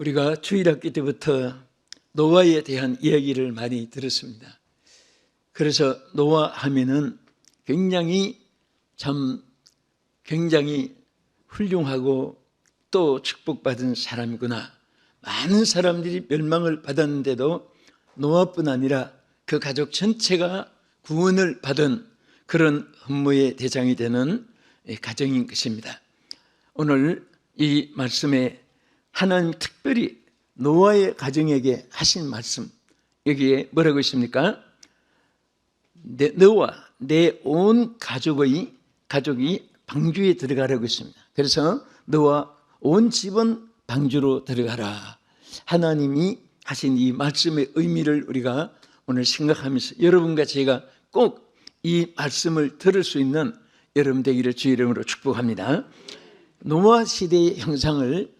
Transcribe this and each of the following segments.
우리가 주일학기 때부터 노아에 대한 이야기를 많이 들었습니다. 그래서 노아 하면은 굉장히 훌륭하고 또 축복받은 사람이구나. 많은 사람들이 멸망을 받았는데도 노아뿐 아니라 그 가족 전체가 구원을 받은 그런 헌모의 대장이 되는 가정인 것입니다. 오늘 이 말씀에 하나님 특별히 노아의 가정에게 하신 말씀, 여기에 뭐라고 있습니까? 너와 내 온 가족이 방주에 들어가라고 있습니다. 그래서 너와 온 집은 방주로 들어가라. 하나님이 하신 이 말씀의 의미를 우리가 오늘 생각하면서 여러분과 제가 꼭 이 말씀을 들을 수 있는 여러분 되기를 주의 이름으로 축복합니다. 노아 시대의 형상을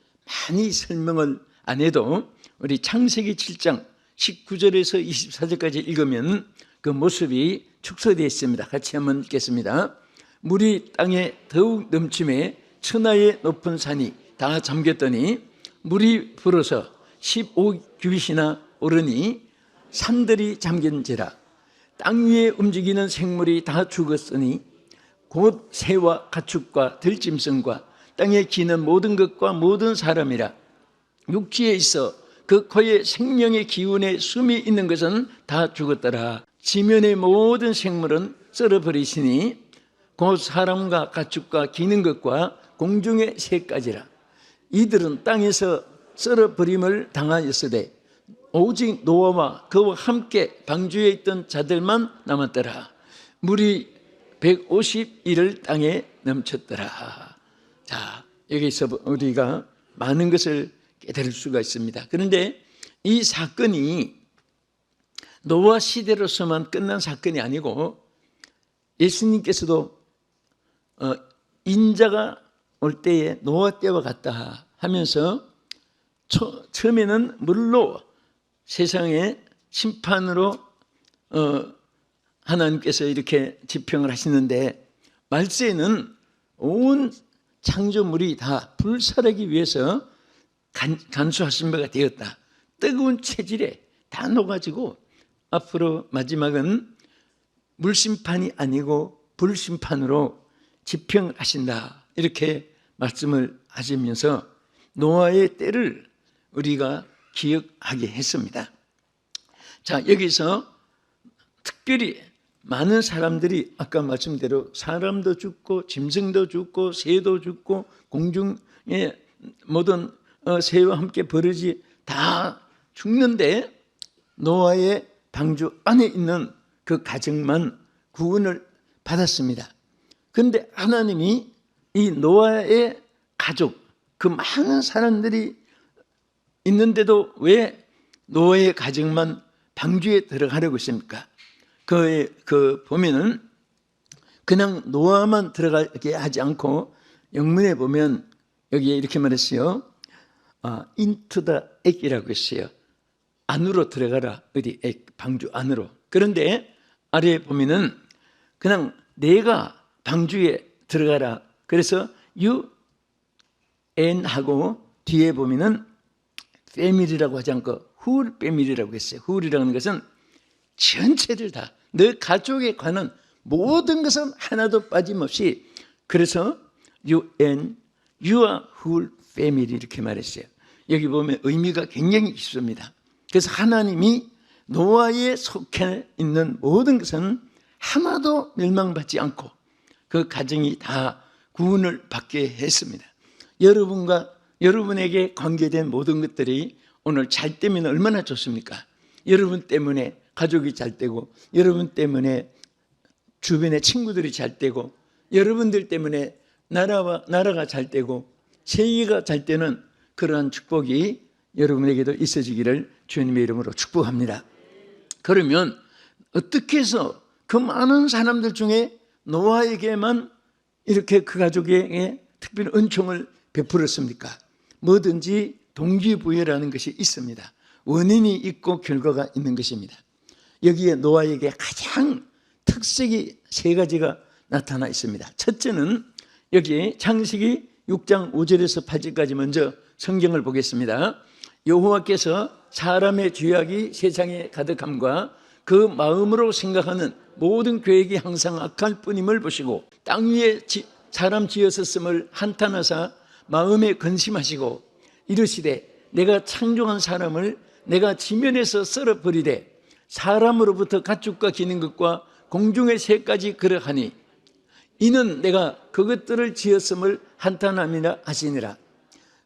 많이 설명을 안 해도 우리 창세기 7장 19절에서 24절까지 읽으면 그 모습이 축소되어 있습니다. 같이 한번 읽겠습니다. 물이 땅에 더욱 넘침에 천하의 높은 산이 다 잠겼더니 물이 불어서 15규빗이나 오르니 산들이 잠긴지라. 땅 위에 움직이는 생물이 다 죽었으니 곧 새와 가축과 들짐승과 땅에 기는 모든 것과 모든 사람이라. 육지에 있어 그 코에 생명의 기운에 숨이 있는 것은 다 죽었더라. 지면의 모든 생물은 썰어버리시니 곧 사람과 가축과 기는 것과 공중의 새까지라. 이들은 땅에서 썰어버림을 당하였으되 오직 노아와 그와 함께 방주에 있던 자들만 남았더라. 물이 150일을 땅에 넘쳤더라. 자, 여기서 우리가 많은 것을 깨달을 수가 있습니다. 그런데 이 사건이 노아 시대로서만 끝난 사건이 아니고 예수님께서도 인자가 올 때에 노아 때와 같다 하면서 처음에는 물로 세상의 심판으로 하나님께서 이렇게 지평을 하시는데 말세는 온 창조물이 다 불살하기 위해서 간수하신 바가 되었다. 뜨거운 체질에 다 녹아지고 앞으로 마지막은 물심판이 아니고 불심판으로 지평하신다. 이렇게 말씀을 하시면서 노아의 때를 우리가 기억하게 했습니다. 자, 여기서 특별히 많은 사람들이 아까 말씀대로 사람도 죽고 짐승도 죽고 새도 죽고 공중의 모든 새와 함께 버르지 다 죽는데 노아의 방주 안에 있는 그 가정만 구원을 받았습니다. 그런데 하나님이 이 노아의 가족, 그 많은 사람들이 있는데도 왜 노아의 가정만 방주에 들어가려고 했습니까? 보면은 그냥 노아만 들어가게 하지 않고 영문에 보면 여기에 이렇게 말했어요. into the egg이라고 했어요. 안으로 들어가라. 어디 egg, 방주 안으로. 그런데 아래에 보면은 그냥 내가 방주에 들어가라. 그래서 you and 하고 뒤에 보면은 패밀리라고 하지 않고 훌 패밀리라고 했어요. 훌이라는 것은 전체를 다, 너 가족에 관한 모든 것은 하나도 빠짐없이, 그래서 you and your whole family 이렇게 말했어요. 여기 보면 의미가 굉장히 깊습니다. 그래서 하나님이 노아에 속해 있는 모든 것은 하나도 멸망받지 않고 그 가정이 다 구원을 받게 했습니다. 여러분에게 관계된 모든 것들이 오늘 잘 되면 얼마나 좋습니까? 여러분 때문에 가족이 잘 되고, 여러분 때문에 주변의 친구들이 잘 되고, 여러분들 때문에 나라가 잘 되고, 세계가 잘 되는 그러한 축복이 여러분에게도 있어지기를 주님의 이름으로 축복합니다. 그러면 어떻게 해서 그 많은 사람들 중에 노아에게만 이렇게 그 가족에게 특별히 은총을 베풀었습니까? 뭐든지 동기부여라는 것이 있습니다. 원인이 있고 결과가 있는 것입니다. 여기에 노아에게 가장 특색이 세 가지가 나타나 있습니다. 첫째는 여기 창세기 6장 5절에서 8절까지 먼저 성경을 보겠습니다. 여호와께서 사람의 죄악이 세상에 가득함과 그 마음으로 생각하는 모든 계획이 항상 악할 뿐임을 보시고 땅 위에 사람 지으셨음을 한탄하사 마음에 근심하시고 이르시되 내가 창조한 사람을 내가 지면에서 썰어버리되 사람으로부터 가축과 기는 것과 공중의 새까지 그러하니 이는 내가 그것들을 지었음을 한탄함이라 하시니라.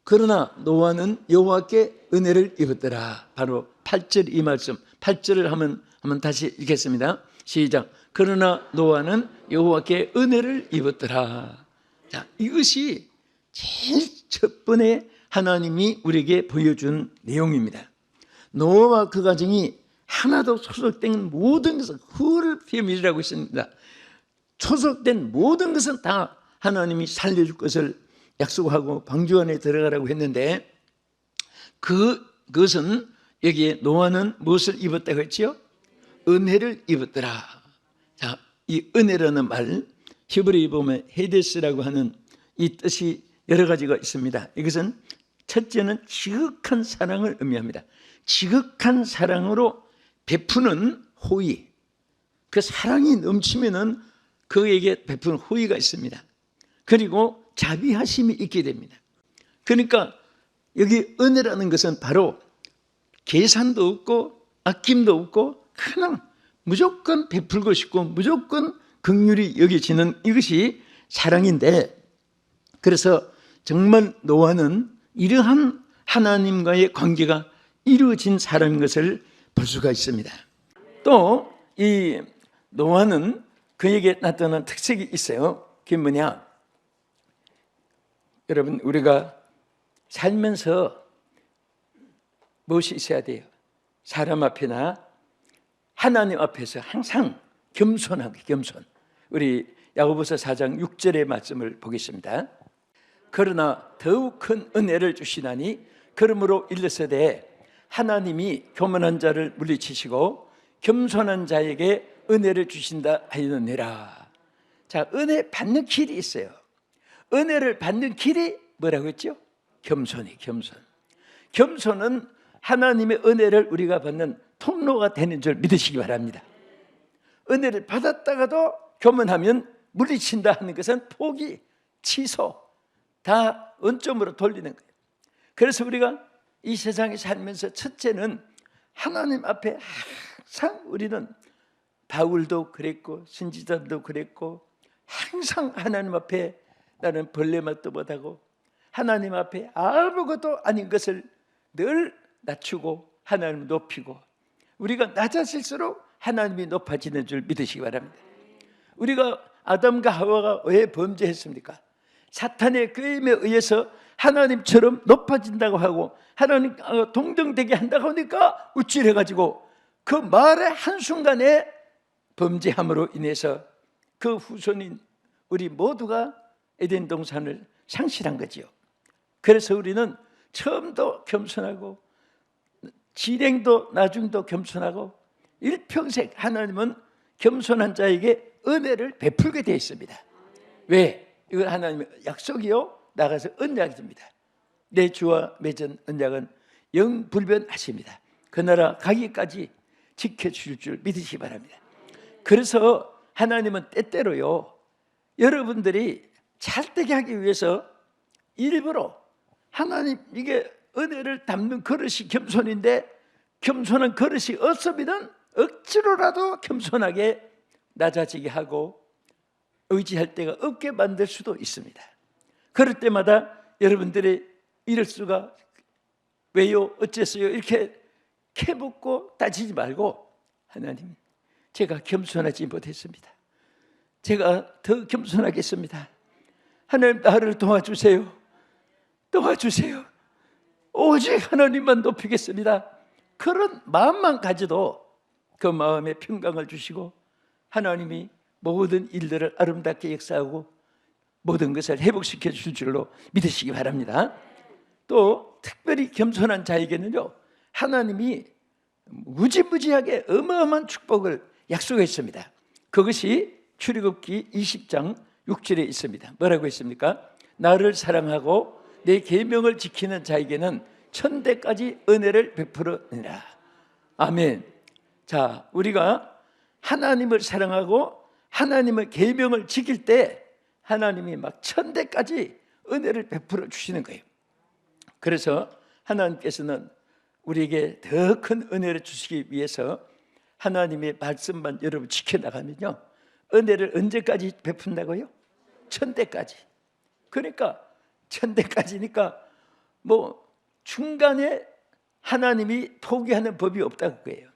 그러나 노아는 여호와께 은혜를 입었더라. 바로 8절 이 말씀 8절을 한번 다시 읽겠습니다. 시작. 그러나 노아는 여호와께 은혜를 입었더라. 자, 이것이 제일 첫 번에 하나님이 우리에게 보여준 내용입니다. 노아와 그 가정이 하나도 소속된 모든 것은 후를 피밀이라고 있습니다. 소속된 모든 것은 다 하나님이 살려줄 것을 약속하고 방주 안에 들어가라고 했는데 그것은 여기에 노아는 무엇을 입었다고 했지요? 은혜를 입었더라. 자, 이 은혜라는 말 히브리에 보면 헤데스라고 하는 이 뜻이 여러 가지가 있습니다. 이것은 첫째는 지극한 사랑을 의미합니다. 지극한 사랑으로 베푸는 호의. 그 사랑이 넘치면은 그에게 베푸는 호의가 있습니다. 그리고 자비하심이 있게 됩니다. 그러니까 여기 은혜라는 것은 바로 계산도 없고 아낌도 없고 그냥 무조건 베풀고 싶고 무조건 긍휼히 여겨지는 이것이 사랑인데, 그래서 정말 노아는 이러한 하나님과의 관계가 이루어진 사람인 것을 볼 수가 있습니다. 또 이 노아는 그에게 나타난 특색이 있어요. 그게 뭐냐? 여러분, 우리가 살면서 무엇이 있어야 돼요? 사람 앞이나 하나님 앞에서 항상 겸손하게, 겸손. 우리 야고보서 4장 6절의 말씀을 보겠습니다. 그러나 더욱 큰 은혜를 주시나니 그러므로 일러서되 하나님이 교만한 자를 물리치시고 겸손한 자에게 은혜를 주신다 하였느니라. 자, 은혜 받는 길이 있어요. 은혜를 받는 길이 뭐라고 했죠? 겸손이, 겸손. 겸손은 하나님의 은혜를 우리가 받는 통로가 되는 줄 믿으시기 바랍니다. 은혜를 받았다가도 교만하면 물리친다 하는 것은 포기, 취소, 다 원점으로 돌리는 거예요. 그래서 우리가 이 세상에 살면서 첫째는 하나님 앞에 항상 우리는 바울도 그랬고 선지자들도 그랬고 항상 하나님 앞에 나는 벌레맛도 못하고 하나님 앞에 아무것도 아닌 것을 늘 낮추고 하나님을 높이고 우리가 낮아질수록 하나님이 높아지는 줄 믿으시기 바랍니다. 우리가 아담과 하와가 왜 범죄했습니까? 사탄의 꾀임에 의해서 하나님처럼 높아진다고 하고 하나님 동등되게 한다고 하니까 우쭐해가지고 그 말의 한순간에 범죄함으로 인해서 그 후손인 우리 모두가 에덴 동산을 상실한 거지요. 그래서 우리는 처음도 겸손하고 진행도 나중도 겸손하고 일평생 하나님은 겸손한 자에게 은혜를 베풀게 되어 있습니다. 왜? 이건 하나님의 약속이요 나가서 언약입니다. 내 주와 맺은 언약은 영불변하십니다. 그 나라 가기까지 지켜주실 줄 믿으시기 바랍니다. 그래서 하나님은 때때로요 여러분들이 잘되게 하기 위해서 일부러 하나님 이게 은혜를 담는 그릇이 겸손인데 겸손한 그릇이 없으면 억지로라도 겸손하게 낮아지게 하고 의지할 데가 없게 만들 수도 있습니다. 그럴 때마다 여러분들이 이럴 수가 왜요? 어째서요? 이렇게 캐묻고 따지지 말고 하나님 제가 겸손하지 못했습니다. 제가 더 겸손하겠습니다. 하나님 나를 도와주세요. 도와주세요. 오직 하나님만 높이겠습니다. 그런 마음만 가져도 그 마음에 평강을 주시고 하나님이 모든 일들을 아름답게 역사하고 모든 것을 회복시켜 주실 줄로 믿으시기 바랍니다. 또 특별히 겸손한 자에게는요 하나님이 무지무지하게 어마어마한 축복을 약속했습니다. 그것이 출애굽기 20장 6절에 있습니다. 뭐라고 했습니까? 나를 사랑하고 내 계명을 지키는 자에게는 천대까지 은혜를 베풀어내라. 아멘. 자, 우리가 하나님을 사랑하고 하나님의 계명을 지킬 때 하나님이 막 천대까지 은혜를 베풀어 주시는 거예요. 그래서 하나님께서는 우리에게 더 큰 은혜를 주시기 위해서 하나님의 말씀만 여러분 지켜나가면요, 은혜를 언제까지 베푼다고요? 천대까지. 그러니까 천대까지니까 뭐 중간에 하나님이 포기하는 법이 없다고 그래요.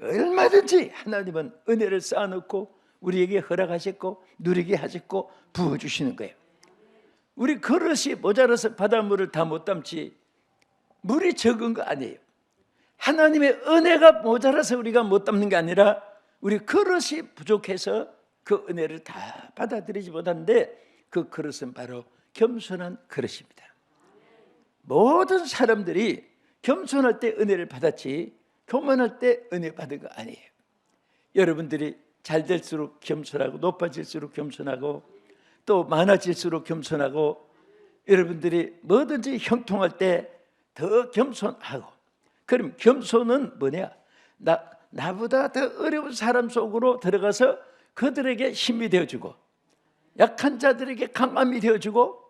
얼마든지 하나님은 은혜를 쌓아놓고 우리에게 허락하셨고 누리게 하셨고 부어주시는 거예요. 우리 그릇이 모자라서 바닷물을 다 못 담지 물이 적은 거 아니에요. 하나님의 은혜가 모자라서 우리가 못 담는 게 아니라 우리 그릇이 부족해서 그 은혜를 다 받아들이지 못하는데, 그 그릇은 바로 겸손한 그릇입니다. 모든 사람들이 겸손할 때 은혜를 받았지 교만할 때 은혜 받은 거 아니에요. 여러분들이 잘 될수록 겸손하고 높아질수록 겸손하고 또 많아질수록 겸손하고, 여러분들이 뭐든지 형통할 때 더 겸손하고. 그럼 겸손은 뭐냐? 나보다 더 어려운 사람 속으로 들어가서 그들에게 힘이 되어주고, 약한 자들에게 강함이 되어주고,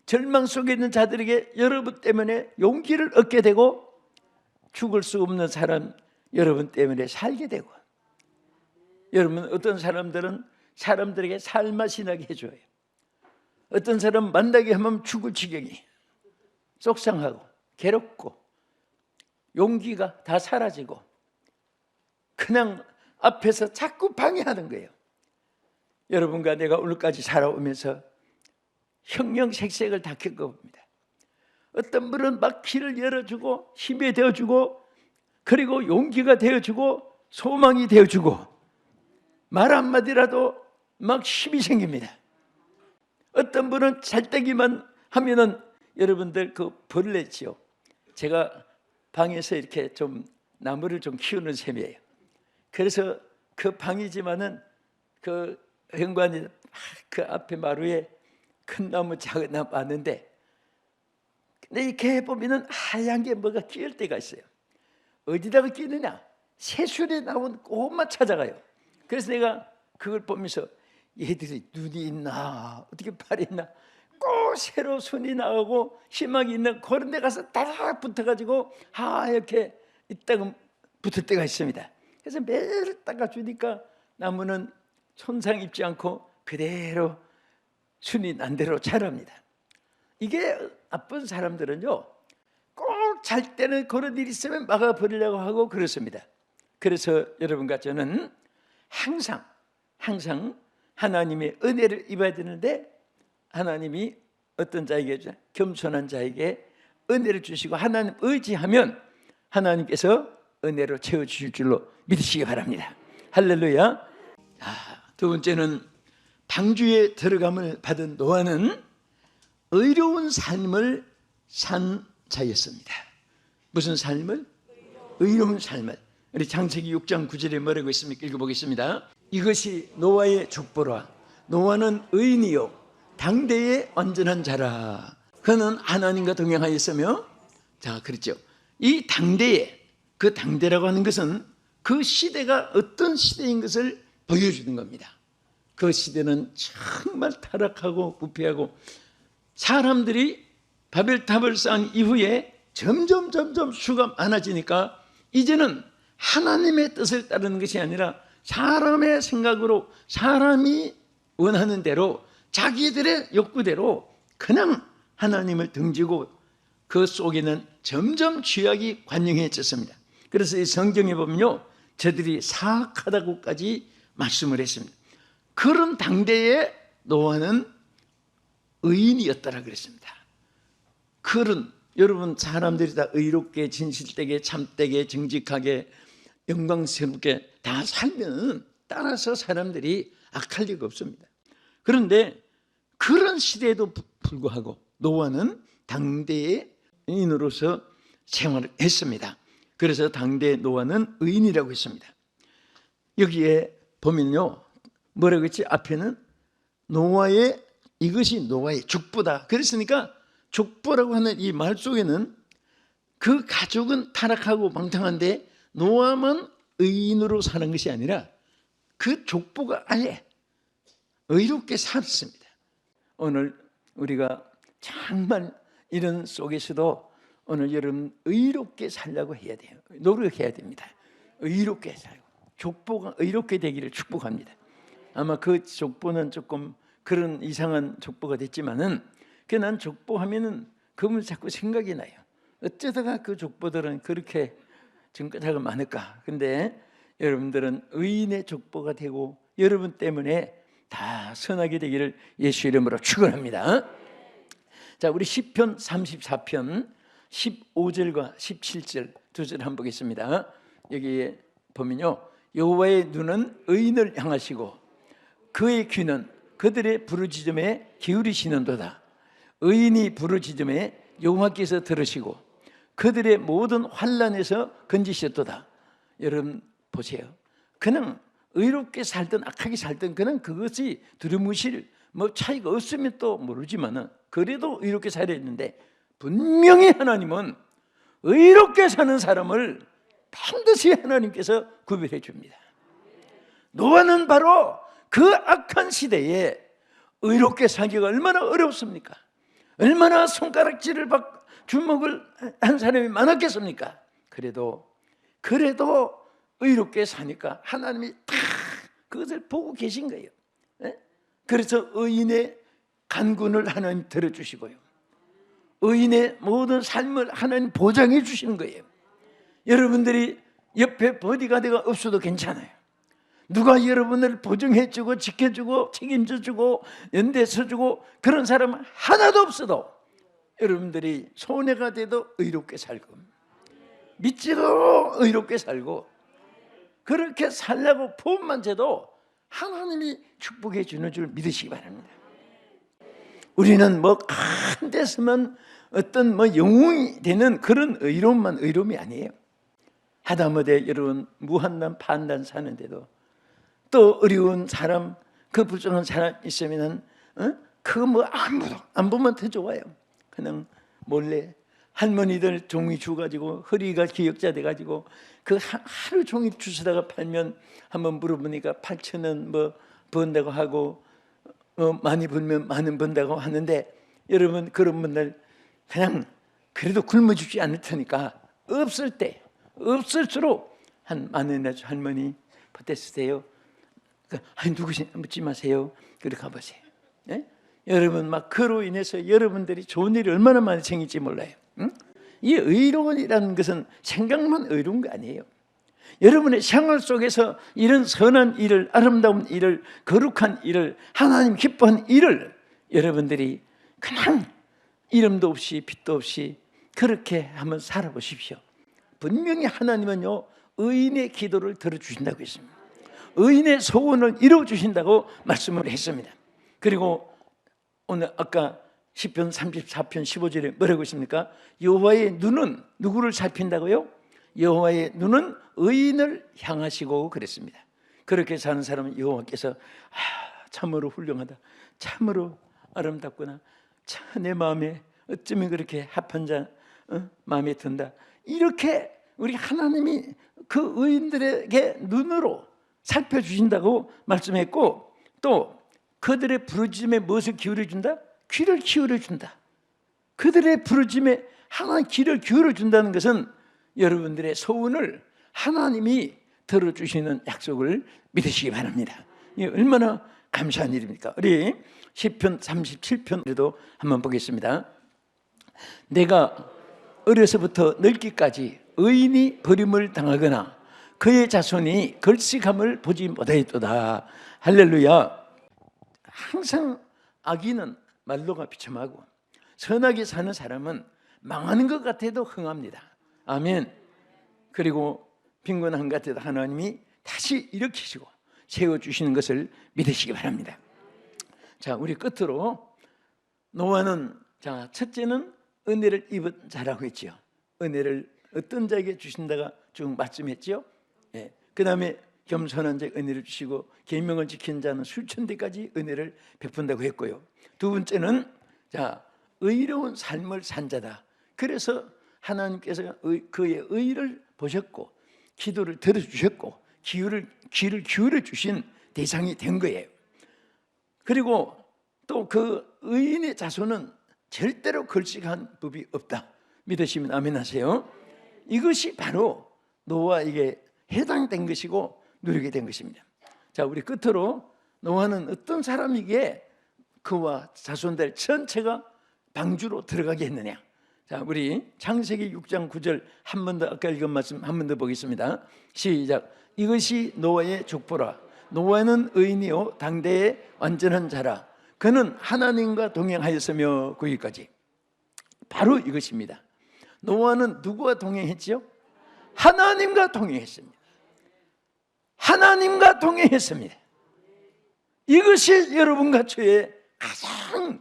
절망 속에 있는 자들에게 여러분 때문에 용기를 얻게 되고, 죽을 수 없는 사람 여러분 때문에 살게 되고. 여러분, 어떤 사람들은 사람들에게 살맛이 나게 해줘요. 어떤 사람 만나게 하면 죽을 지경이, 속상하고 괴롭고 용기가 다 사라지고 그냥 앞에서 자꾸 방해하는 거예요. 여러분과 내가 오늘까지 살아오면서 형형색색을 다 겪어봅니다. 어떤 분은 막 길을 열어주고 힘이 되어주고, 그리고 용기가 되어주고 소망이 되어주고, 말 한마디라도 막 힘이 생깁니다. 어떤 분은 잘되기만 하면은, 여러분들 그 벌레지요. 제가 방에서 이렇게 좀 나무를 좀 키우는 셈이에요. 그래서 그 방이지만은 그 현관이 그 앞에 마루에 큰 나무 작은 나무 많은데, 근데 이렇게 보면은 하얀 게 뭐가 끼을 때가 있어요. 어디다가 끼느냐? 새술에 나온 꽃만 찾아가요. 그래서 내가 그걸 보면서 얘들이 눈이 있나 어떻게 팔이 있나 꼭 새로 순이 나오고 희망이 있는 그런 데 가서 딱 붙어가지고 하얗게 있다가 붙을 때가 있습니다. 그래서 매일 닦아주니까 나무는 손상 입지 않고 그대로 순이 난 대로 자랍니다. 이게 나쁜 사람들은요, 꼭 잘 때는 그런 일이 있으면 막아버리려고 하고 그렇습니다. 그래서 여러분과 저는 항상 하나님의 은혜를 입어야 되는데, 하나님이 어떤 자에게, 겸손한 자에게 은혜를 주시고 하나님 의지하면 하나님께서 은혜로 채워주실 줄로 믿으시기 바랍니다. 할렐루야. 두 번째는 방주에 들어감을 받은 노아는 의로운 삶을 산 자였습니다. 무슨 삶을? 의로운 삶을. 우리 창세기 6장 9절에 뭐라고 있습니까? 읽어보겠습니다. 이것이 노아의 족보라. 노아는 의인이요 당대의 완전한 자라. 그는 하나님과 동행하였으며, 자, 그렇죠. 이 당대에, 그 당대라고 하는 것은 그 시대가 어떤 시대인 것을 보여주는 겁니다. 그 시대는 정말 타락하고 부패하고, 사람들이 바벨탑을 쌓은 이후에 점점 수가 많아지니까 이제는 하나님의 뜻을 따르는 것이 아니라 사람의 생각으로, 사람이 원하는 대로, 자기들의 욕구대로 그냥 하나님을 등지고 그 속에는 점점 죄악이 관영해졌습니다. 그래서 이 성경에 보면요, 저들이 사악하다고까지 말씀을 했습니다. 그런 당대에 노아는 의인이었다라 그랬습니다. 그런, 여러분, 사람들이 다 의롭게 진실되게 참되게 정직하게 영광스럽게 다 살면 따라서 사람들이 악할 리가 없습니다. 그런데 그런 시대에도 불구하고 노아는 당대의 의인으로서 생활을 했습니다. 그래서 당대 노아는 의인이라고 했습니다. 여기에 보면요, 뭐라고 했지? 앞에는 이것이 노아의 족보다. 그랬으니까 족보라고 하는 이 말 속에는 그 가족은 타락하고 방탕한데 노아만 의인으로 사는 것이 아니라 그 족보가 아예 의롭게 살았습니다. 오늘 우리가 정말 이런 속에서도 오늘 여러분 의롭게 살려고 해야 돼요. 노력해야 됩니다. 의롭게 살고 족보가 의롭게 되기를 축복합니다. 아마 그 족보는 조금 그런 이상한 족보가 됐지만은 난 족보하면은 그분 자꾸 생각이 나요. 어쩌다가 그 족보들은 그렇게 증거자가 많을까? 근데 여러분들은 의인의 족보가 되고 여러분 때문에 다 선하게 되기를 예수 이름으로 축원합니다. 자, 우리 시편 34편 15절과 17절 두 절 한번 보겠습니다. 여기에 보면요, 여호와의 눈은 의인을 향하시고 그의 귀는 그들의 부르짖음에 기울이시는도다. 의인이 부르짖음에 여호와께서 들으시고 그들의 모든 환난에서 건지셨도다. 여러분 보세요. 그냥 의롭게 살든 악하게 살든 그냥 그것이 두루무실 차이가 없으면 또 모르지만은 그래도 의롭게 살아야 했는데 분명히 하나님은 의롭게 사는 사람을 반드시 하나님께서 구별해 줍니다. 노아는 바로 그 악한 시대에 의롭게 살기가 얼마나 어렵습니까? 얼마나 손가락질을 주먹을 한 사람이 많았겠습니까? 그래도 의롭게 사니까 하나님이 다 그것을 보고 계신 거예요. 그래서 의인의 간군을 하나님 들어주시고요, 의인의 모든 삶을 하나님 보장해 주시는 거예요. 여러분들이 옆에 보디가드가 없어도 괜찮아요. 누가 여러분을 보증해주고 지켜주고 책임져주고 연대서주고 그런 사람은 하나도 없어도 여러분들이 손해가 돼도 의롭게 살고 믿지도 의롭게 살고 그렇게 살려고 포함만 돼도 하나님이 축복해 주는 줄 믿으시기 바랍니다. 우리는 한 데서만 어떤 영웅이 되는 그런 의로움이 아니에요. 하다못해 여러분 무한난 판단 사는데도 또 어려운 사람, 그 불쌍한 사람 있으면은 그거 아무도 안 보면 더 좋아요. 그냥 몰래 할머니들 종이 주가지고 허리가 기역자 돼가지고 그 하루 종일 주스다가 팔면 한번 물어보니까 8,000원 번다고 하고 많이 벌면 많은 번다고 하는데 여러분 그런 분들 그냥 그래도 굶어 죽지 않을 테니까 없을수록 한 10,000원이나 할머니 보태주세요. 아니 누구시 묻지 마세요. 그렇게 가보세요. 네? 여러분 그로 인해서 여러분들이 좋은 일이 얼마나 많이 생길지 몰라요. 응? 이 의로운이라는 것은 생각만 의로운 거 아니에요. 여러분의 생활 속에서 이런 선한 일을, 아름다운 일을, 거룩한 일을, 하나님 기뻐하는 일을 여러분들이 그냥 이름도 없이 빛도 없이 그렇게 한번 살아보십시오. 분명히 하나님은요 의인의 기도를 들어주신다고 했습니다. 의인의 소원을 이루어주신다고 말씀을 했습니다. 그리고 오늘 아까 시편 34편 15절에 뭐라고 있습니까? 여호와의 눈은 누구를 살핀다고요? 여호와의 눈은 의인을 향하시고 그랬습니다. 그렇게 사는 사람은 여호와께서 참으로 훌륭하다, 참으로 아름답구나, 참 내 마음에 어쩌면 그렇게 합한 자 마음에 든다, 이렇게 우리 하나님이 그 의인들에게 눈으로 살펴주신다고 말씀했고, 또 그들의 부르짖음에 무엇을 기울여준다? 귀를 기울여준다. 그들의 부르짖음에 하나님 귀를 기울여준다는 것은 여러분들의 소원을 하나님이 들어주시는 약속을 믿으시기 바랍니다. 이게 얼마나 감사한 일입니까? 우리 시편 37편에도 한번 보겠습니다. 내가 어려서부터 늙기까지 의인이 버림을 당하거나 그의 자손이 걸식함을 보지 못하였도다. 할렐루야. 항상 악인은 말로가 비참하고 선하게 사는 사람은 망하는 것 같아도 흥합니다. 아멘. 그리고 빈곤한 것 같아도 하나님이 다시 일으키시고 세워주시는 것을 믿으시기 바랍니다. 자, 우리 끝으로 노아는 첫째는 은혜를 입은 자라고 했죠. 은혜를 어떤 자에게 주신다가 쭉 말씀했죠. 그 다음에 겸손한 자에게 은혜를 주시고 계명을 지킨 자는 수천대까지 은혜를 베푼다고 했고요. 두 번째는 의로운 삶을 산 자다. 그래서 하나님께서 그의 의를 보셨고 기도를 들어주셨고 귀를 기울여 주신 대상이 된 거예요. 그리고 또 그 의인의 자손은 절대로 걸식한 법이 없다. 믿으시면 아멘 하세요. 이것이 바로 노아에게 해당된 것이고 누리게 된 것입니다. 자, 우리 끝으로 노아는 어떤 사람이기에 그와 자손들 전체가 방주로 들어가게 했느냐. 자, 우리 창세기 6장 9절 한 번 더, 아까 읽은 말씀 한 번 더 보겠습니다. 시작. 이것이 노아의 족보라. 노아는 의인이요 당대의 완전한 자라. 그는 하나님과 동행하였으며. 거기까지. 바로 이것입니다. 노아는 누구와 동행했지요? 하나님과 동행했습니다. 하나님과 동행했습니다. 이것이 여러분과 저의 가장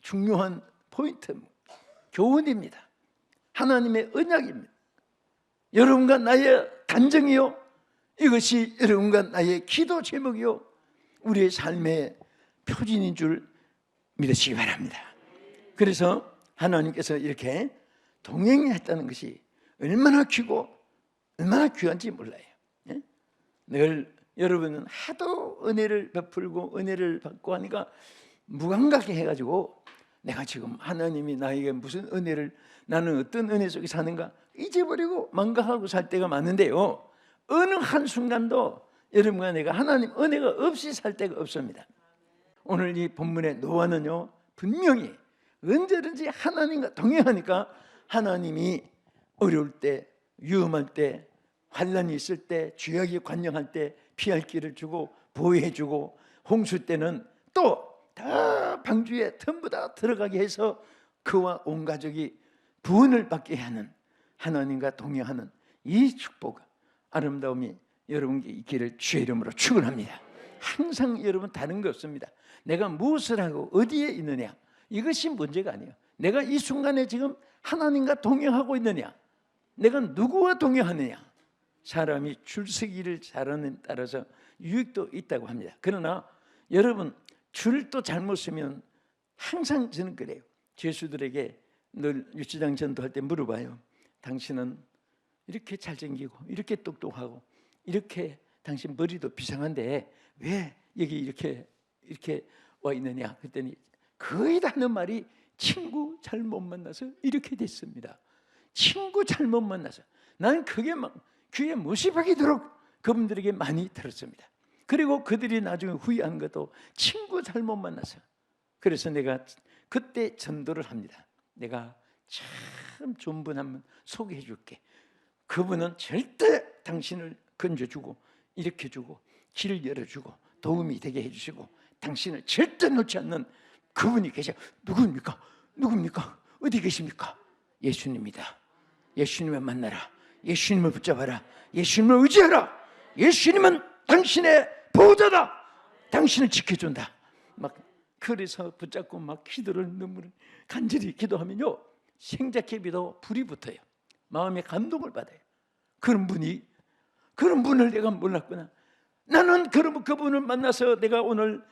중요한 포인트, 교훈입니다. 하나님의 언약입니다. 여러분과 나의 간증이요, 이것이 여러분과 나의 기도 제목이요, 우리의 삶의 표준인 줄 믿으시기 바랍니다. 그래서 하나님께서 이렇게 동행했다는 것이 얼마나 귀고 얼마나 귀한지 몰라요. 늘 여러분은 하도 은혜를 베풀고 은혜를 받고 하니까 무감각해 해가지고 내가 지금 하나님이 나에게 무슨 은혜를, 나는 어떤 은혜 속에 사는가 잊어버리고 망각하고 살 때가 많은데요, 어느 한순간도 여러분과 내가 하나님 은혜가 없이 살 때가 없습니다. 오늘 이 본문의 노아는요 분명히 언제든지 하나님과 동행하니까 하나님이 어려울 때, 위험할 때, 환난이 있을 때, 죄악이 관영할 때 피할 길을 주고 보호해주고, 홍수 때는 또 다 방주에 전부 다 들어가게 해서 그와 온 가족이 구원을 받게 하는, 하나님과 동행하는 이 축복, 아름다움이 여러분께 있기를 주의 이름으로 축원합니다. 항상 여러분 다른 거 없습니다. 내가 무엇을 하고 어디에 있느냐, 이것이 문제가 아니에요. 내가 이 순간에 지금 하나님과 동행하고 있느냐, 내가 누구와 동행하느냐. 사람이 줄서기를 잘하는 데 따라서 유익도 있다고 합니다. 그러나 여러분 줄도 잘못 서면, 항상 저는 그래요. 죄수들에게 늘 유치장 전도할 때 물어봐요. 당신은 이렇게 잘생기고 이렇게 똑똑하고 이렇게 당신 머리도 비상한데 왜 여기 이렇게 와 있느냐. 그랬더니 거의 다 하는 말이 친구 잘못 만나서 이렇게 됐습니다. 친구 잘못 만나서. 나는 그게 막 귀에 못이 박히도록 그분들에게 많이 들었습니다. 그리고 그들이 나중에 후회한 것도 친구 잘못 만나서. 그래서 내가 그때 전도를 합니다. 내가 참 좋은 분 한 분 소개해 줄게. 그분은 절대 당신을 건져주고 일으켜주고 길을 열어주고 도움이 되게 해주시고 당신을 절대 놓지 않는 그분이 계셔. 누굽니까? 누굽니까? 어디 계십니까? 예수님입니다. 예수님을 만나라. 예수님을 붙잡아라. 예수님을 의지하라. 예수님은 당신의 보호자다. 당신을 지켜준다. 막 그래서 붙잡고 막 기도를 눈물을 간절히 기도하면요, 생자케비도 불이 붙어요. 마음에 감동을 받아요. 그런 분을 내가 몰랐구나. 나는 그분을 만나서 내가 오늘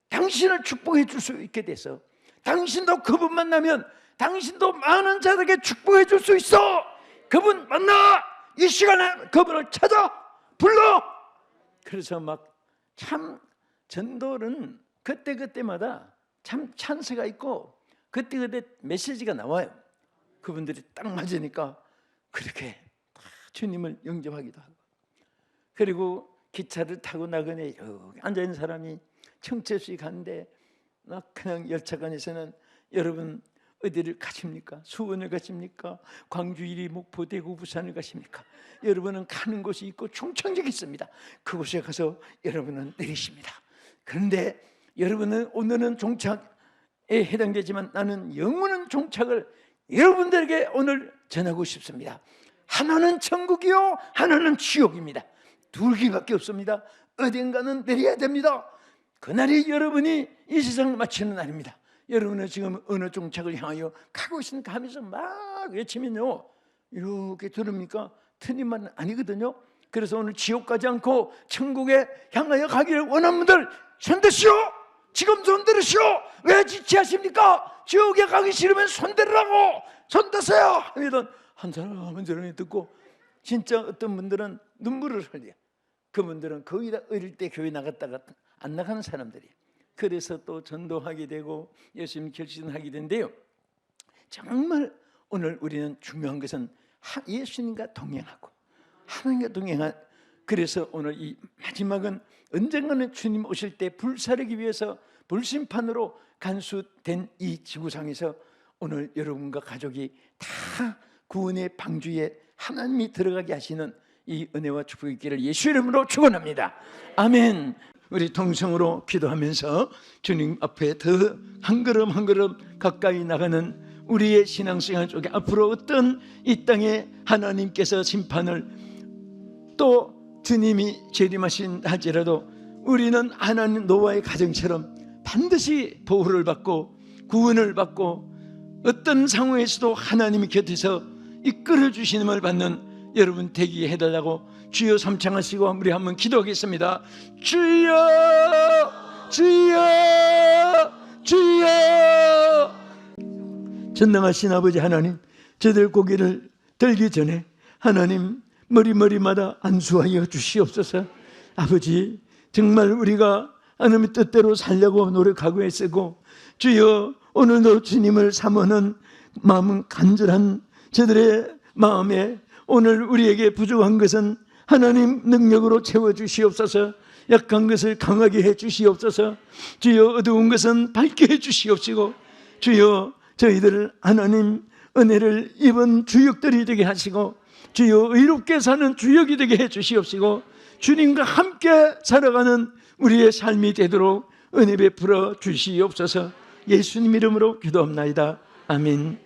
당신을 축복해 줄 수 있게 돼서, 당신도 그분 만나면 당신도 많은 자들에게 축복해 줄 수 있어. 그분 만나. 이 시간에 그분을 찾아 불러. 그래서 막 참 전도는 그때마다 참 찬스가 있고 그때 메시지가 나와요. 그분들이 딱 맞으니까 그렇게 주님을 영접하기도 하고. 그리고 기차를 타고 나그네 여기 앉아있는 사람이 청첩시 가는데 그냥 열차관에서는 여러분 어디를 가십니까? 수원을 가십니까? 광주, 이리, 목포, 대구, 부산을 가십니까? 여러분은 가는 곳이 있고 충청역이 있습니다. 그곳에 가서 여러분은 내리십니다. 그런데 여러분은 오늘은 종착에 해당되지만 나는 영원한 종착을 여러분들에게 오늘 전하고 싶습니다. 하나는 천국이요, 하나는 지옥입니다. 둘 개밖에 없습니다. 어딘가는 내려야 됩니다. 그날이 여러분이 이 세상을 마치는 날입니다. 여러분은 지금 어느 종착을 향하여 가고 있습니까 하면서 막 외치면요, 이렇게 들읍니까? 틀린 말은 아니거든요. 그래서 오늘 지옥 가지 않고 천국에 향하여 가기를 원하는 분들 손드시오. 지금 손들으시오. 왜 지체하십니까? 지옥에 가기 싫으면 손들으라고. 손드세요 하면 한 사람이 듣고 진짜 어떤 분들은 눈물을 흘려. 그분들은 거의 다 어릴 때 교회 나갔다가 안 나가는 사람들이에요. 그래서 또 전도하게 되고 예수님 결신하게 된대요. 정말 오늘 우리는 중요한 것은 예수님과 동행하고 하나님과 동행한. 그래서 오늘 이 마지막은 언젠가는 주님 오실 때 불사르기 위해서 불심판으로 간수된 이 지구상에서 오늘 여러분과 가족이 다 구원의 방주에 하나님이 들어가게 하시는 이 은혜와 축복이 있기를 예수 이름으로 축원합니다. 아멘. 우리 동성으로 기도하면서 주님 앞에 더 한 걸음 한 걸음 가까이 나가는 우리의 신앙생활 속에 앞으로 어떤 이 땅에 하나님께서 심판을 또 주님이 재림하신 할지라도 우리는 하나님 노아의 가정처럼 반드시 보호를 받고 구원을 받고 어떤 상황에서도 하나님이 곁에서 이끌어 주시는을 받는 여러분 되게 해달라고 주여 삼창하시고 우리 한번 기도하겠습니다. 주여 주여 주여. 전능하신 아버지 하나님, 저들 고개를 들기 전에 하나님 머리마다 안수하여 주시옵소서. 아버지, 정말 우리가 하나님의 뜻대로 살려고 노력하고 애쓰고 주여 오늘도 주님을 사모하는 마음은 간절한 저들의 마음에 오늘 우리에게 부족한 것은 하나님 능력으로 채워주시옵소서. 약한 것을 강하게 해주시옵소서. 주여 어두운 것은 밝게 해주시옵시고 주여 저희들을 하나님 은혜를 입은 주역들이 되게 하시고 주여 의롭게 사는 주역이 되게 해주시옵시고 주님과 함께 살아가는 우리의 삶이 되도록 은혜 베풀어 주시옵소서. 예수님 이름으로 기도합나이다. 아멘.